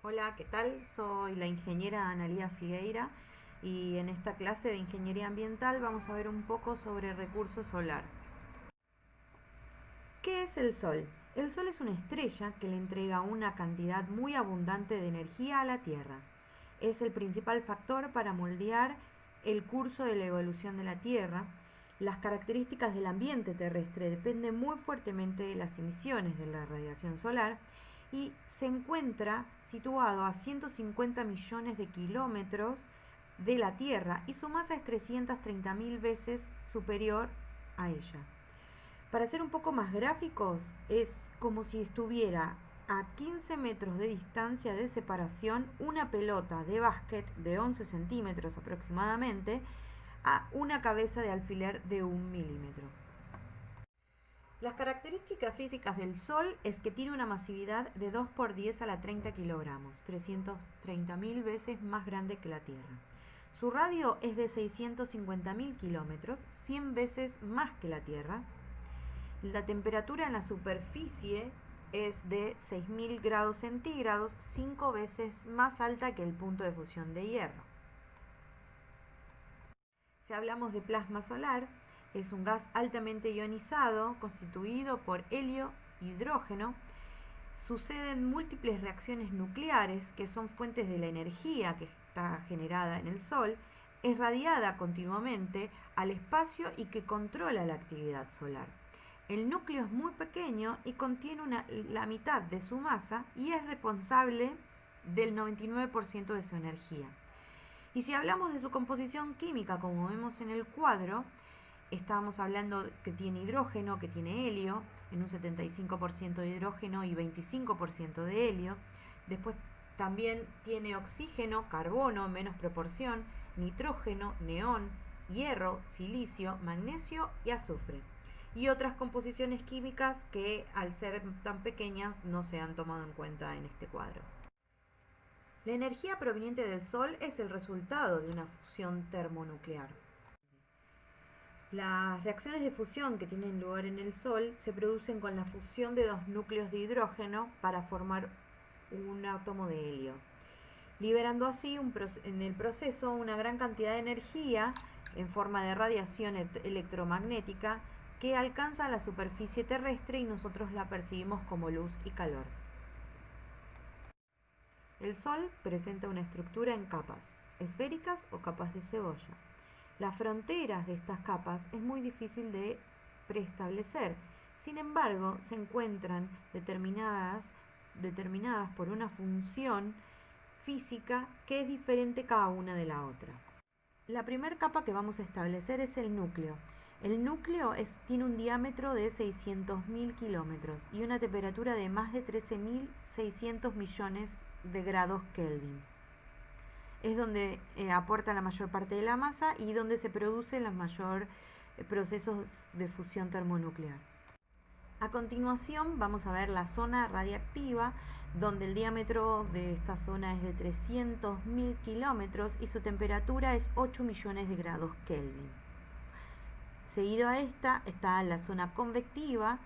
Hola, ¿qué tal? Soy la ingeniera Analía Figueira y en esta clase de ingeniería ambiental vamos a ver un poco sobre recurso solar. ¿Qué es el Sol? El Sol es una estrella que le entrega una cantidad muy abundante de energía a la Tierra. Es el principal factor para moldear el curso de la evolución de la Tierra. Las características del ambiente terrestre dependen muy fuertemente de las emisiones de la radiación solar y se encuentra situado a 150 millones de kilómetros de la Tierra y su masa es 330.000 veces superior a ella. Para ser un poco más gráficos, es como si estuviera a 15 metros de distancia de separación una pelota de básquet de 11 centímetros aproximadamente a una cabeza de alfiler de 1 milímetro. Las características físicas del Sol es que tiene una masividad de 2 por 10 a la 30 kilogramos, 330.000 veces más grande que la Tierra. Su radio es de 650.000 kilómetros, 100 veces más que la Tierra. La temperatura en la superficie es de 6.000 grados centígrados, 5 veces más alta que el punto de fusión de hierro. Si hablamos de plasma solar, es un gas altamente ionizado constituido por helio e hidrógeno. Suceden múltiples reacciones nucleares que son fuentes de la energía que está generada en el Sol, es radiada continuamente al espacio y que controla la actividad solar. El núcleo es muy pequeño y contiene la mitad de su masa y es responsable del 99% de su energía. Y si hablamos de su composición química, como vemos en el cuadro, estamos hablando que tiene hidrógeno, que tiene helio, en un 75% de hidrógeno y 25% de helio. Después también tiene oxígeno, carbono en menos proporción, nitrógeno, neón, hierro, silicio, magnesio y azufre. Y otras composiciones químicas que al ser tan pequeñas no se han tomado en cuenta en este cuadro. La energía proveniente del Sol es el resultado de una fusión termonuclear. Las reacciones de fusión que tienen lugar en el Sol se producen con la fusión de dos núcleos de hidrógeno para formar un átomo de helio, liberando así en el proceso una gran cantidad de energía en forma de radiación electromagnética que alcanza la superficie terrestre y nosotros la percibimos como luz y calor. El Sol presenta una estructura en capas, esféricas o capas de cebolla. Las fronteras de estas capas es muy difícil de preestablecer, sin embargo se encuentran determinadas por una función física que es diferente cada una de la otra. La primera capa que vamos a establecer es el núcleo. El núcleo tiene un diámetro de 600.000 kilómetros y una temperatura de más de 13.600 millones de grados Kelvin. Es donde aporta la mayor parte de la masa y donde se producen los mayores procesos de fusión termonuclear. A continuación vamos a ver la zona radiactiva, donde el diámetro de esta zona es de 300.000 kilómetros y su temperatura es 8 millones de grados Kelvin. Seguido a esta está la zona convectiva,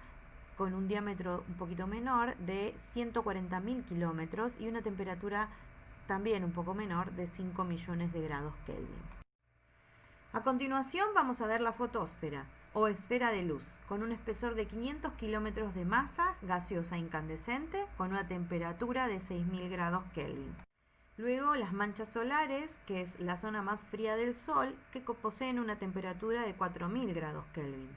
con un diámetro un poquito menor de 140.000 kilómetros y una temperatura también un poco menor de 5 millones de grados Kelvin. A continuación vamos a ver la fotosfera o esfera de luz, con un espesor de 500 kilómetros de masa gaseosa incandescente con una temperatura de 6.000 grados Kelvin. Luego las manchas solares, que es la zona más fría del Sol, que poseen una temperatura de 4.000 grados Kelvin.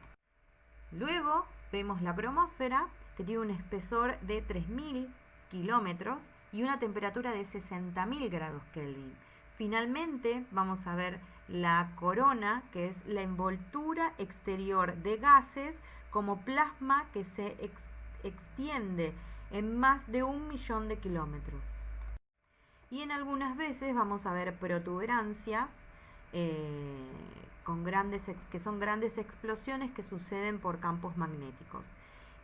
Luego vemos la cromósfera, que tiene un espesor de 3.000 kilómetros y una temperatura de 60.000 grados Kelvin. Finalmente vamos a ver la corona, que es la envoltura exterior de gases como plasma que se extiende en más de 1 millón de kilómetros. Y en algunas veces vamos a ver protuberancias que son grandes explosiones que suceden por campos magnéticos.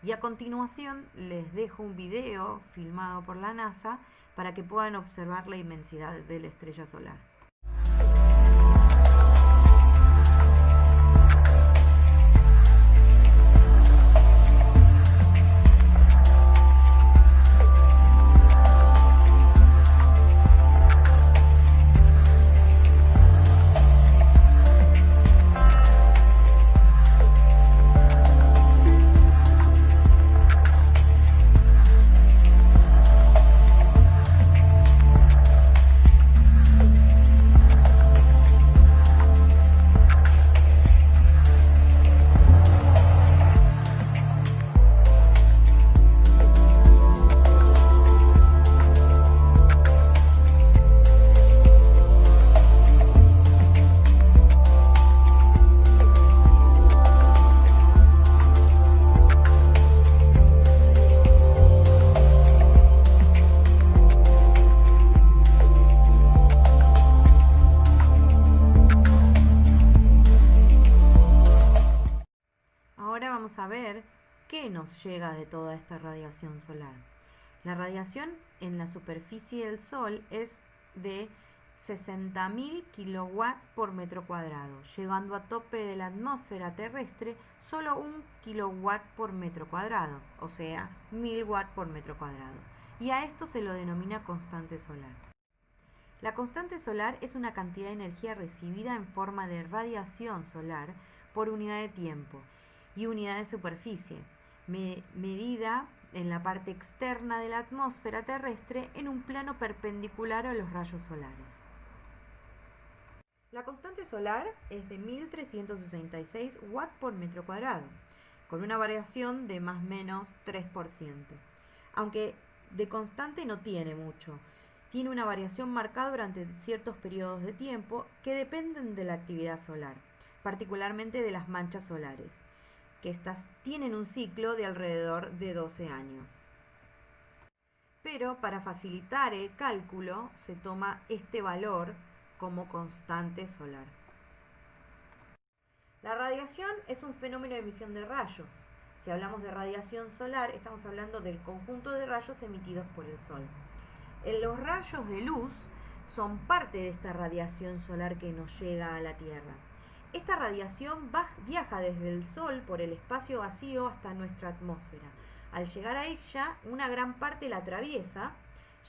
Y a continuación les dejo un video filmado por la NASA para que puedan observar la inmensidad de la estrella solar. llega de toda esta radiación solar. La radiación en la superficie del Sol es de 60.000 kilowatts por metro cuadrado, llegando a tope de la atmósfera terrestre solo 1 kilowatt por metro cuadrado, o sea, 1000 watts por metro cuadrado. Y a esto se lo denomina constante solar. La constante solar es una cantidad de energía recibida en forma de radiación solar por unidad de tiempo y unidad de superficie, medida en la parte externa de la atmósfera terrestre en un plano perpendicular a los rayos solares. La constante solar es de 1366 watts por metro cuadrado, con una variación de más o menos 3%, aunque de constante no tiene mucho. Tiene una variación marcada durante ciertos periodos de tiempo que dependen de la actividad solar, particularmente de las manchas solares, que estas tienen un ciclo de alrededor de 12 años. Pero para facilitar el cálculo se toma este valor como constante solar. La radiación es un fenómeno de emisión de rayos. Si hablamos de radiación solar, estamos hablando del conjunto de rayos emitidos por el Sol. Los rayos de luz son parte de esta radiación solar que nos llega a la Tierra. Esta radiación viaja desde el Sol por el espacio vacío hasta nuestra atmósfera. Al llegar a ella, una gran parte la atraviesa,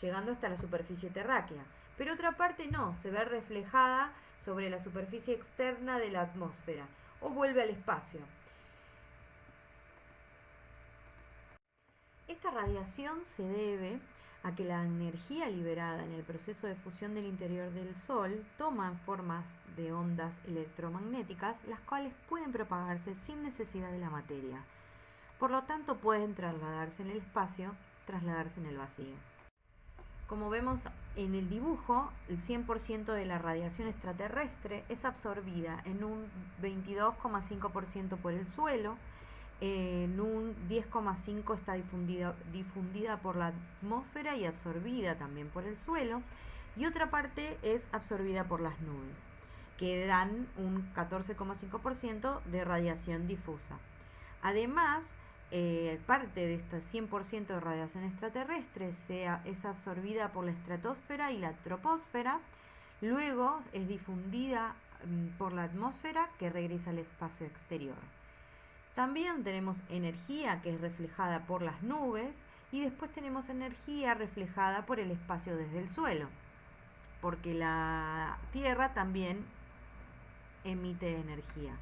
llegando hasta la superficie terráquea, pero otra parte no, se ve reflejada sobre la superficie externa de la atmósfera o vuelve al espacio. Esta radiación se debe a que la energía liberada en el proceso de fusión del interior del Sol toma formas de ondas electromagnéticas, las cuales pueden propagarse sin necesidad de la materia. Por lo tanto, pueden trasladarse en el espacio, trasladarse en el vacío. Como vemos en el dibujo, el 100% de la radiación extraterrestre es absorbida en un 22,5% por el suelo, en un 10,5% está difundida por la atmósfera y absorbida también por el suelo, y otra parte es absorbida por las nubes, que dan un 14,5% de radiación difusa. Además, parte de este 100% de radiación extraterrestre es absorbida por la estratosfera y la troposfera, luego es difundida por la atmósfera que regresa al espacio exterior. También tenemos energía que es reflejada por las nubes y después tenemos energía reflejada por el espacio desde el suelo, porque la Tierra también emite energía.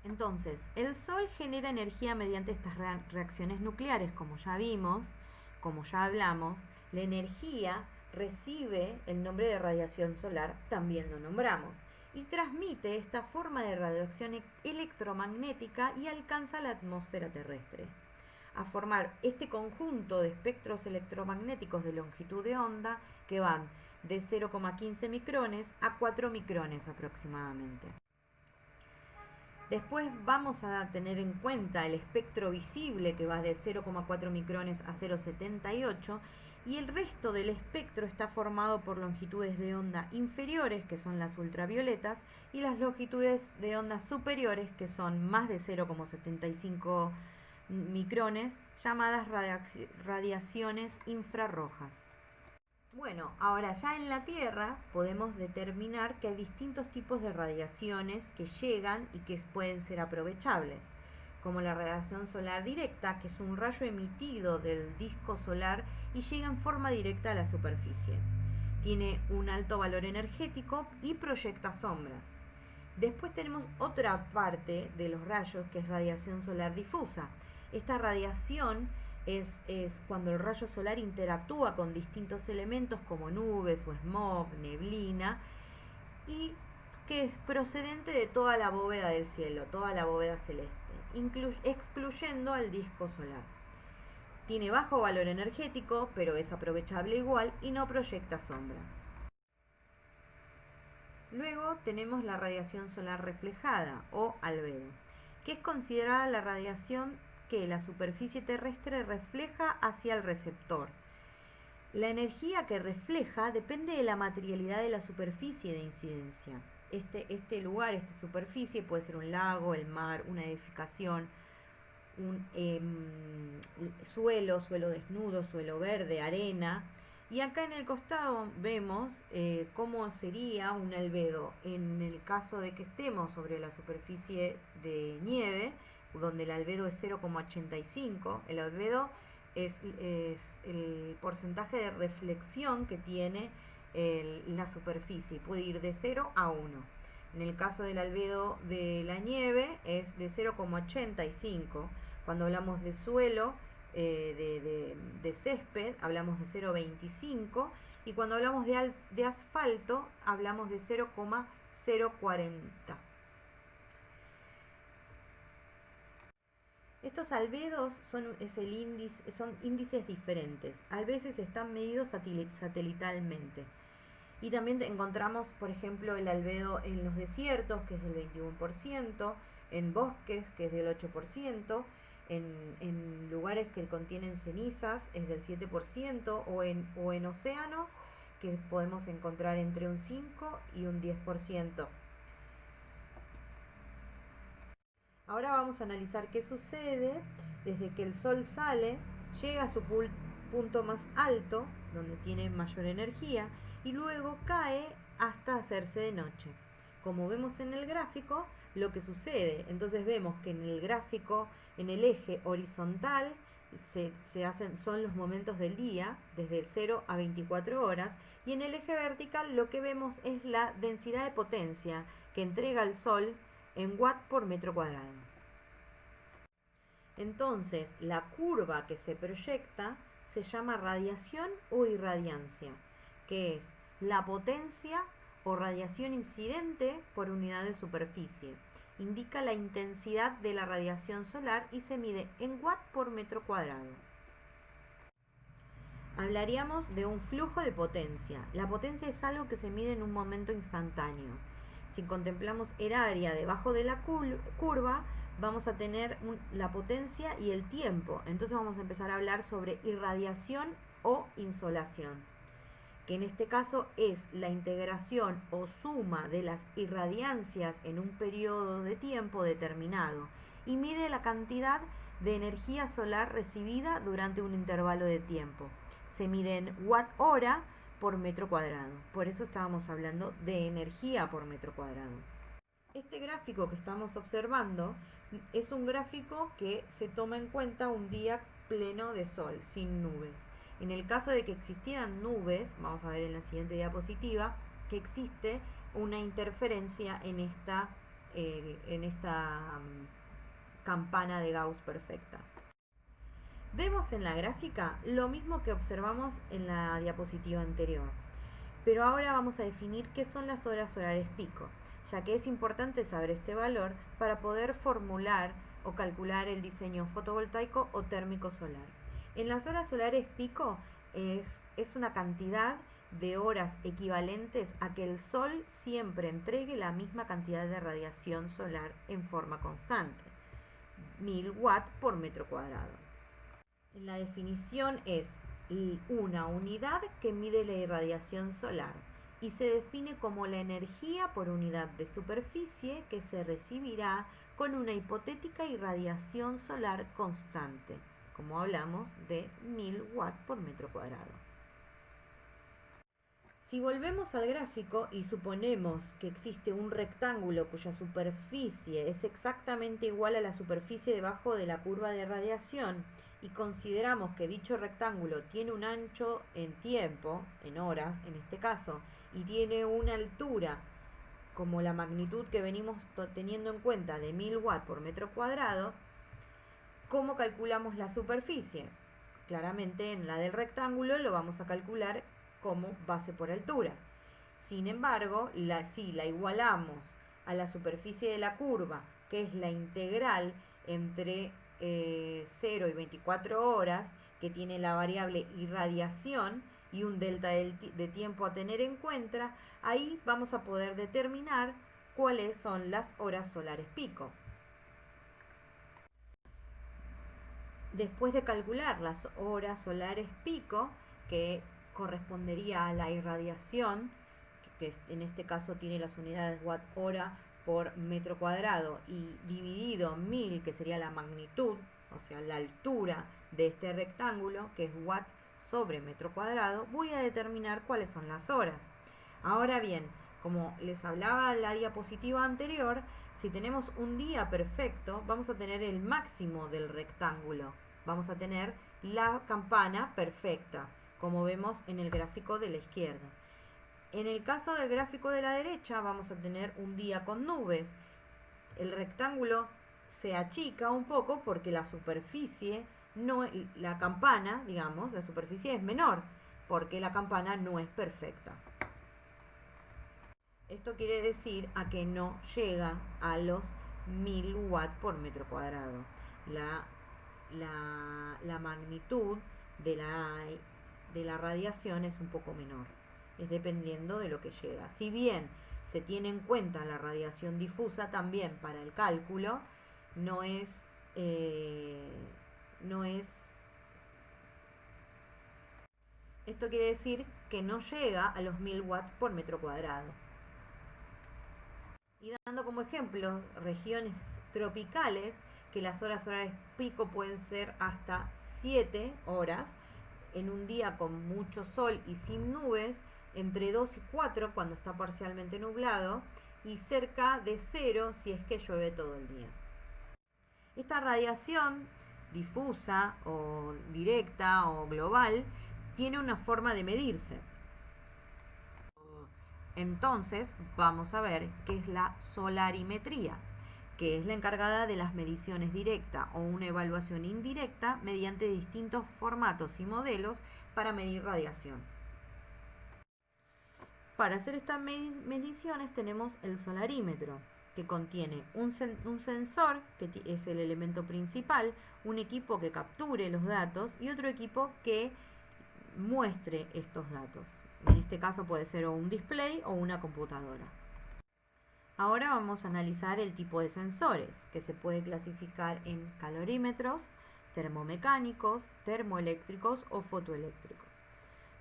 Entonces, el Sol genera energía mediante estas reacciones nucleares, como ya vimos, como ya hablamos. La energía recibe el nombre de radiación solar, también lo nombramos, y transmite esta forma de radiación electromagnética y alcanza la atmósfera terrestre. A formar este conjunto de espectros electromagnéticos de longitud de onda que van de 0,15 micrones a 4 micrones aproximadamente. Después vamos a tener en cuenta el espectro visible que va de 0,4 micrones a 0,78 y el resto del espectro está formado por longitudes de onda inferiores, que son las ultravioletas, y las longitudes de onda superiores, que son más de 0,75 micrones, llamadas radiaciones infrarrojas. Bueno, ahora ya en la Tierra podemos determinar que hay distintos tipos de radiaciones que llegan y que pueden ser aprovechables, como la radiación solar directa, que es un rayo emitido del disco solar y llega en forma directa a la superficie. Tiene un alto valor energético y proyecta sombras. Después tenemos otra parte de los rayos que es radiación solar difusa. Esta radiación es cuando el rayo solar interactúa con distintos elementos como nubes o smog, neblina, y que es procedente de toda la bóveda del cielo, toda la bóveda celeste, excluyendo al disco solar. Tiene bajo valor energético, pero es aprovechable igual y no proyecta sombras. Luego tenemos la radiación solar reflejada o albedo, que es considerada la radiación que la superficie terrestre refleja hacia el receptor. La energía que refleja depende de la materialidad de la superficie de incidencia. Este lugar, esta superficie puede ser un lago, el mar, una edificación, un suelo desnudo, suelo verde, arena. Y acá en el costado vemos cómo sería un albedo en el caso de que estemos sobre la superficie de nieve, donde el albedo es 0,85. El albedo es el porcentaje de reflexión que tiene la superficie, puede ir de 0 a 1. En el caso del albedo de la nieve es de 0,85. Cuando hablamos de suelo, de césped, hablamos de 0,25. Y cuando hablamos de asfalto, hablamos de 0,040. Estos albedos son índices diferentes. A veces están medidos satelitalmente. Y también encontramos, por ejemplo, el albedo en los desiertos, que es del 21%, en bosques, que es del 8%, en lugares que contienen cenizas es del 7%, o en océanos, que podemos encontrar entre un 5 y un 10%. Ahora vamos a analizar qué sucede desde que el sol sale, llega a su punto más alto, donde tiene mayor energía, y luego cae hasta hacerse de noche. Como vemos en el gráfico, lo que sucede, entonces vemos que en el gráfico, en el eje horizontal, son los momentos del día, desde el 0 a 24 horas, y en el eje vertical lo que vemos es la densidad de potencia que entrega el sol en watt por metro cuadrado. Entonces, la curva que se proyecta se llama radiación o irradiancia, que es la potencia o radiación incidente por unidad de superficie. Indica la intensidad de la radiación solar y se mide en watt por metro cuadrado. Hablaríamos de un flujo de potencia. La potencia es algo que se mide en un momento instantáneo. Si contemplamos el área debajo de la curva, vamos a tener la potencia y el tiempo. Entonces vamos a empezar a hablar sobre irradiación o insolación, que en este caso es la integración o suma de las irradiancias en un periodo de tiempo determinado y mide la cantidad de energía solar recibida durante un intervalo de tiempo. Se mide en watt-hora por metro cuadrado. Por eso estábamos hablando de energía por metro cuadrado. Este gráfico que estamos observando es un gráfico que se toma en cuenta un día pleno de sol, sin nubes. En el caso de que existieran nubes, vamos a ver en la siguiente diapositiva, que existe una interferencia en esta campana de Gauss perfecta. Vemos en la gráfica lo mismo que observamos en la diapositiva anterior, pero ahora vamos a definir qué son las horas solares pico, ya que es importante saber este valor para poder formular o calcular el diseño fotovoltaico o térmico solar. En las horas solares pico es una cantidad de horas equivalentes a que el sol siempre entregue la misma cantidad de radiación solar en forma constante, 1000 watts por metro cuadrado. La definición es una unidad que mide la irradiación solar y se define como la energía por unidad de superficie que se recibirá con una hipotética irradiación solar constante, como hablamos de 1000 watts por metro cuadrado. Si volvemos al gráfico y suponemos que existe un rectángulo cuya superficie es exactamente igual a la superficie debajo de la curva de radiación y consideramos que dicho rectángulo tiene un ancho en tiempo, en horas en este caso, y tiene una altura como la magnitud que venimos teniendo en cuenta de 1000 watts por metro cuadrado, ¿cómo calculamos la superficie? Claramente en la del rectángulo lo vamos a calcular como base por altura. Sin embargo, si la igualamos a la superficie de la curva, que es la integral entre 0 y 24 horas, que tiene la variable irradiación y un delta de tiempo a tener en cuenta, ahí vamos a poder determinar cuáles son las horas solares pico. Después de calcular las horas solares pico, que correspondería a la irradiación, que en este caso tiene las unidades watt-hora por metro cuadrado, y dividido 1000, que sería la magnitud o sea, la altura de este rectángulo, que es watt sobre metro cuadrado, voy a determinar cuáles son las horas. Ahora bien, como les hablaba en la diapositiva anterior, si tenemos un día perfecto, vamos a tener el máximo del rectángulo. Vamos a tener la campana perfecta, como vemos en el gráfico de la izquierda. En el caso del gráfico de la derecha, vamos a tener un día con nubes. El rectángulo se achica un poco porque la superficie, la campana, digamos, la superficie es menor, porque la campana no es perfecta. Esto quiere decir a que no llega a los 1000 watts por metro cuadrado. La magnitud de la radiación es un poco menor. Es dependiendo de lo que llega. Si bien se tiene en cuenta la radiación difusa también para el cálculo, no es esto quiere decir que no llega a los 1000 watts por metro cuadrado. Y dando como ejemplo regiones tropicales, que las horas horarias pico pueden ser hasta 7 horas, en un día con mucho sol y sin nubes, entre 2 y 4 cuando está parcialmente nublado, y cerca de 0 si es que llueve todo el día. Esta radiación difusa o directa o global tiene una forma de medirse. Entonces vamos a ver qué es la solarimetría, que es la encargada de las mediciones directas o una evaluación indirecta mediante distintos formatos y modelos para medir radiación. Para hacer estas mediciones tenemos el solarímetro, que contiene un sensor, que es el elemento principal, un equipo que capture los datos y otro equipo que muestre estos datos. En este caso puede ser o un display o una computadora. Ahora vamos a analizar el tipo de sensores, que se puede clasificar en calorímetros, termomecánicos, termoeléctricos o fotoeléctricos.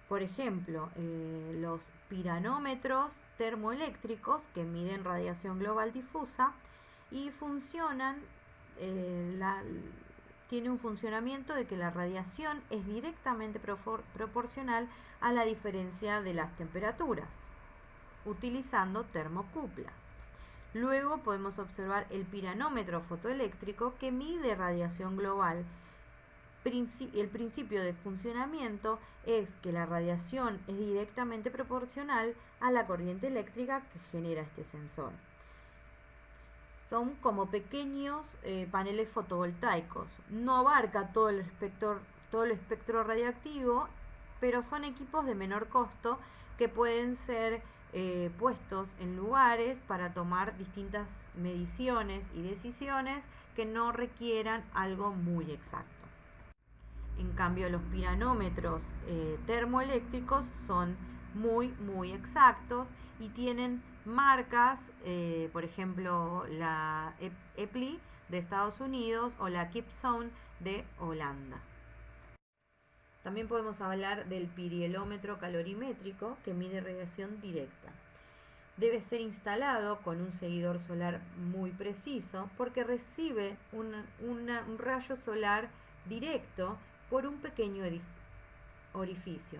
Por ejemplo, los piranómetros termoeléctricos, que miden radiación global difusa y funcionan, tiene un funcionamiento de que la radiación es directamente proporcional a la diferencia de las temperaturas, utilizando termocuplas. Luego podemos observar el piranómetro fotoeléctrico, que mide radiación global. El principio de funcionamiento es que la radiación es directamente proporcional a la corriente eléctrica que genera este sensor. Son como pequeños paneles fotovoltaicos. No abarca todo el espectro radiactivo, pero son equipos de menor costo que pueden ser puestos en lugares para tomar distintas mediciones y decisiones que no requieran algo muy exacto. En cambio, los piranómetros termoeléctricos son muy exactos y tienen marcas, por ejemplo, la EPLI de Estados Unidos o la Kipzone de Holanda. También podemos hablar del pirielómetro calorimétrico, que mide radiación directa. Debe ser instalado con un seguidor solar muy preciso porque recibe un rayo solar directo por un pequeño orificio.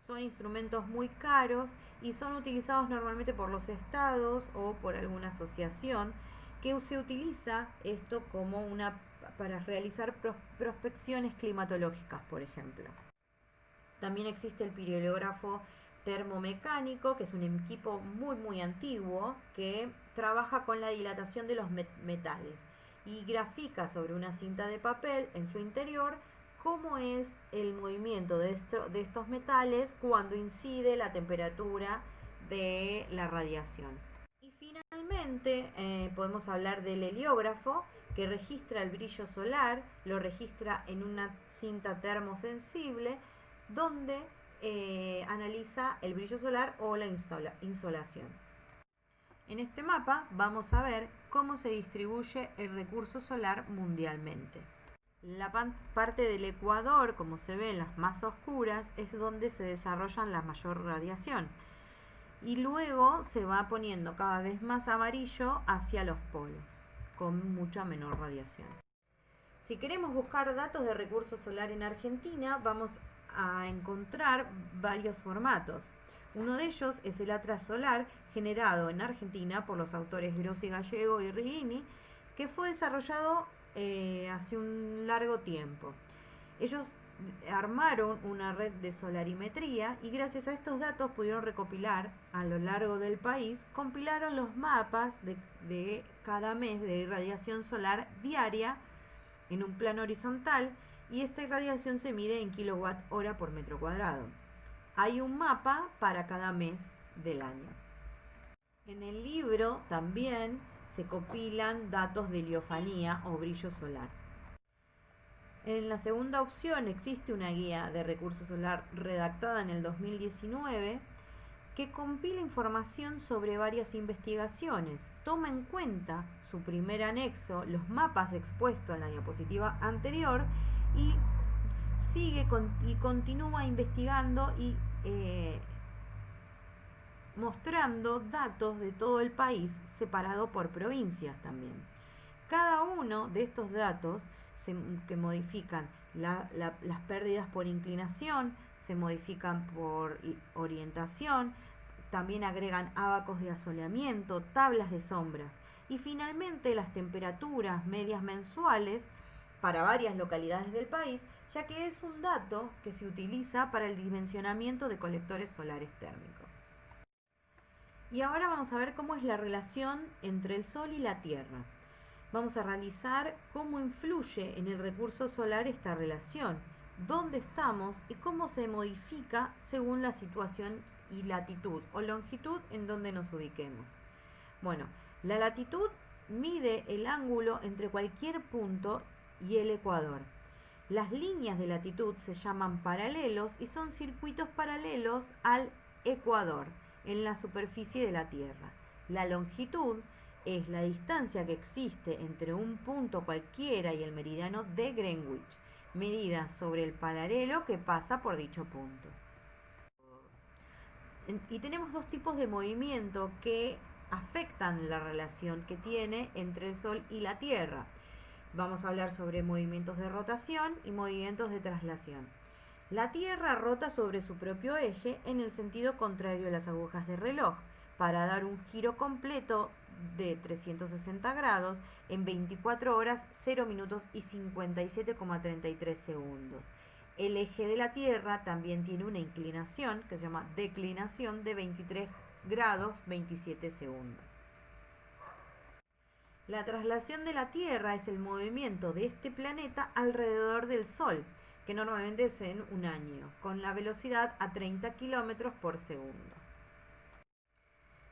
Son instrumentos muy caros y son utilizados normalmente por los estados o por alguna asociación, que se utiliza esto como para realizar prospecciones climatológicas, por ejemplo. También existe el pirelógrafo termomecánico, que es un equipo muy antiguo que trabaja con la dilatación de los metales y grafica sobre una cinta de papel en su interior cómo es el movimiento de estos metales cuando incide la temperatura de la radiación. Y finalmente podemos hablar del heliógrafo, que registra el brillo solar, lo registra en una cinta termosensible donde analiza el brillo solar o la insolación. En este mapa vamos a ver cómo se distribuye el recurso solar mundialmente. La parte del ecuador, como se ve en las más oscuras, es donde se desarrolla la mayor radiación. Y luego se va poniendo cada vez más amarillo hacia los polos, con mucha menor radiación. Si queremos buscar datos de recurso solar en Argentina, vamos a encontrar varios formatos. Uno de ellos es el Atlas Solar, generado en Argentina por los autores Grossi Gallego y Righini, que fue desarrollado hace un largo tiempo. Ellos armaron una red de solarimetría y gracias a estos datos pudieron recopilar a lo largo del país, compilaron los mapas de cada mes de irradiación solar diaria en un plano horizontal, y esta irradiación se mide en kilowatt hora por metro cuadrado. Hay un mapa para cada mes del año. En el libro también se compilan datos de heliofanía o brillo solar. En la segunda opción existe una guía de recurso solar redactada en el 2019 que compila información sobre varias investigaciones. Toma en cuenta su primer anexo, los mapas expuestos en la diapositiva anterior, y sigue y continúa investigando y mostrando datos de todo el país separado por provincias también. Cada uno de estos datos que modifican las pérdidas por inclinación, se modifican por orientación, también agregan ábacos de asoleamiento, tablas de sombras y finalmente las temperaturas medias mensuales para varias localidades del país, ya que es un dato que se utiliza para el dimensionamiento de colectores solares térmicos. Y ahora vamos a ver cómo es la relación entre el Sol y la Tierra. Vamos a realizar cómo influye en el recurso solar esta relación, dónde estamos y cómo se modifica según la situación y latitud o longitud en donde nos ubiquemos. Bueno, la latitud mide el ángulo entre cualquier punto y el ecuador. Las líneas de latitud se llaman paralelos y son circuitos paralelos al ecuador en la superficie de la Tierra. La longitud es la distancia que existe entre un punto cualquiera y el meridiano de Greenwich, medida sobre el paralelo que pasa por dicho punto. Y tenemos dos tipos de movimiento que afectan la relación que tiene entre el Sol y la Tierra. Vamos a hablar sobre movimientos de rotación y movimientos de traslación. La Tierra rota sobre su propio eje en el sentido contrario a las agujas de reloj, para dar un giro completo de 360 grados en 24 horas, 0 minutos y 57,33 segundos. El eje de la Tierra también tiene una inclinación que se llama declinación de 23 grados 27 segundos. La traslación de la Tierra es el movimiento de este planeta alrededor del Sol, que normalmente es en un año, con la velocidad a 30 kilómetros por segundo.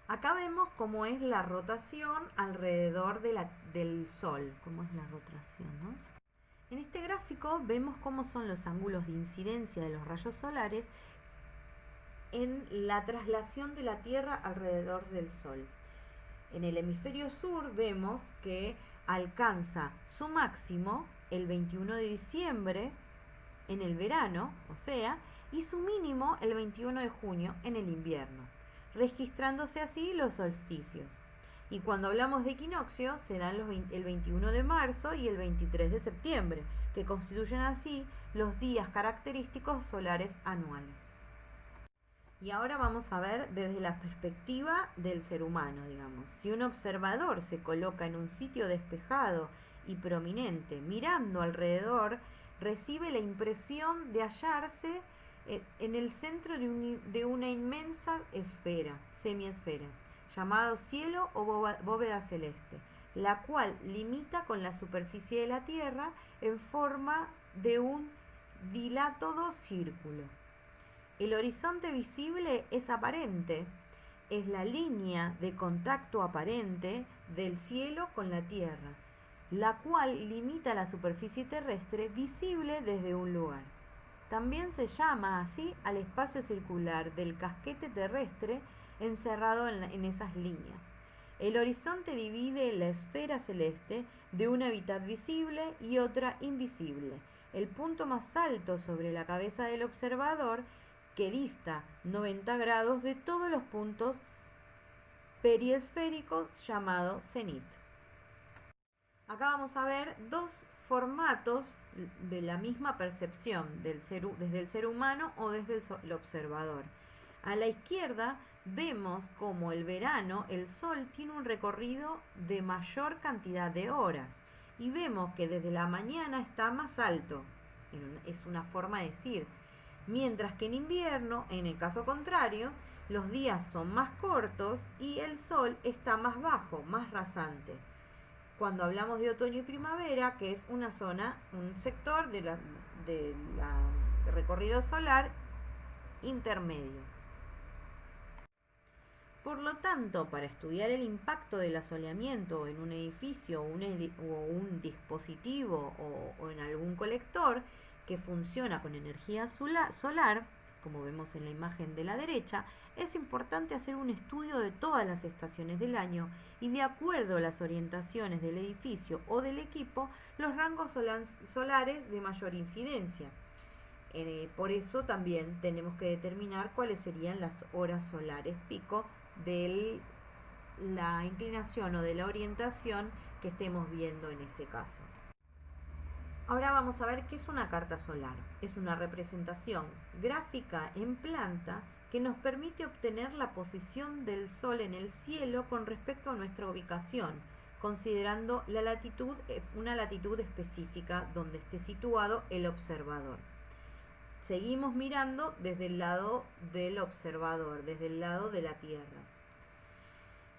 Acá vemos cómo es la rotación alrededor del Sol, cómo es la rotación, ¿no? En este gráfico vemos cómo son los ángulos de incidencia de los rayos solares en la traslación de la Tierra alrededor del Sol. En el hemisferio sur vemos que alcanza su máximo el 21 de diciembre en el verano, y su mínimo el 21 de junio en el invierno, registrándose así los solsticios. Y cuando hablamos de equinoccio, se dan el 21 de marzo y el 23 de septiembre, que constituyen así los días característicos solares anuales. Y ahora vamos a ver desde la perspectiva del ser humano, digamos. Si un observador se coloca en un sitio despejado y prominente, mirando alrededor, recibe la impresión de hallarse en el centro de una inmensa esfera, semiesfera, llamado cielo o bóveda celeste, la cual limita con la superficie de la Tierra en forma de un dilátodo círculo. El horizonte visible es aparente, es la línea de contacto aparente del cielo con la Tierra, la cual limita la superficie terrestre visible desde un lugar. También se llama así al espacio circular del casquete terrestre encerrado en esas líneas. El horizonte divide la esfera celeste de una mitad visible y otra invisible. El punto más alto sobre la cabeza del observador, que dista 90 grados de todos los puntos periesféricos, llamado cenit. Acá vamos a ver dos formatos de la misma percepción desde el ser humano o desde el observador. A la izquierda vemos como el verano, el sol tiene un recorrido de mayor cantidad de horas y vemos que desde la mañana está más alto, es una forma de decir, mientras que en invierno, en el caso contrario, los días son más cortos y el sol está más bajo, más rasante. Cuando hablamos de otoño y primavera, que es una zona, un sector de la recorrido solar intermedio. Por lo tanto, para estudiar el impacto del asoleamiento en un edificio o un dispositivo o en algún colector que funciona con energía solar, como vemos en la imagen de la derecha, es importante hacer un estudio de todas las estaciones del año y, de acuerdo a las orientaciones del edificio o del equipo, los rangos solares de mayor incidencia. Por eso también tenemos que determinar cuáles serían las horas solares pico de la inclinación o de la orientación que estemos viendo en ese caso. Ahora vamos a ver qué es una carta solar. Es una representación gráfica en planta que nos permite obtener la posición del Sol en el cielo con respecto a nuestra ubicación, considerando una latitud específica donde esté situado el observador. Seguimos mirando desde el lado del observador, desde el lado de la Tierra.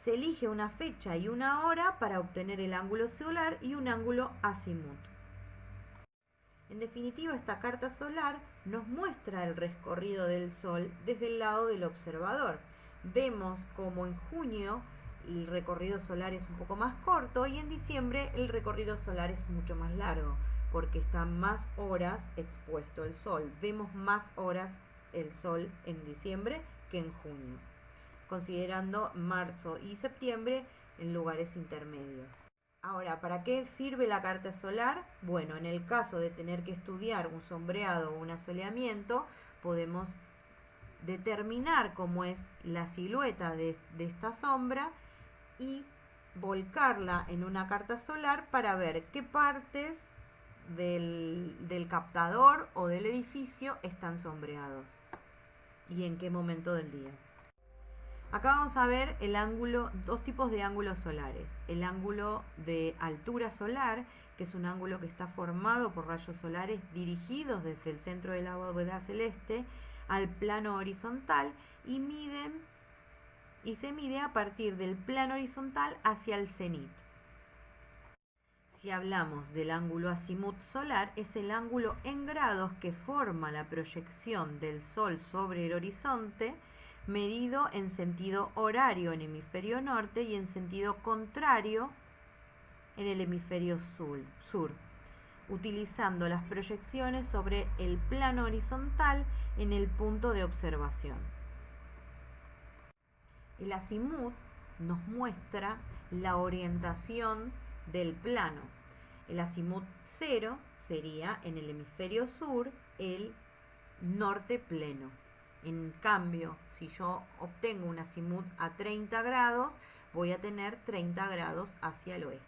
Se elige una fecha y una hora para obtener el ángulo solar y un ángulo azimut. En definitiva, esta carta solar nos muestra el recorrido del Sol desde el lado del observador. Vemos como en junio el recorrido solar es un poco más corto y en diciembre el recorrido solar es mucho más largo, porque está más horas expuesto el Sol. Vemos más horas el Sol en diciembre que en junio, considerando marzo y septiembre en lugares intermedios. Ahora, ¿para qué sirve la carta solar? Bueno, en el caso de tener que estudiar un sombreado o un asoleamiento, podemos determinar cómo es la silueta de esta sombra y volcarla en una carta solar para ver qué partes del captador o del edificio están sombreados y en qué momento del día. Acá vamos a ver dos tipos de ángulos solares. El ángulo de altura solar, que es un ángulo que está formado por rayos solares dirigidos desde el centro de la bóveda celeste al plano horizontal y se mide a partir del plano horizontal hacia el cenit. Si hablamos del ángulo azimut solar, es el ángulo en grados que forma la proyección del Sol sobre el horizonte, medido en sentido horario en hemisferio norte y en sentido contrario en el hemisferio sur, utilizando las proyecciones sobre el plano horizontal en el punto de observación. El azimut nos muestra la orientación del plano. El azimut 0 sería en el hemisferio sur el norte pleno. En cambio, si yo obtengo un azimut a 30 grados, voy a tener 30 grados hacia el oeste.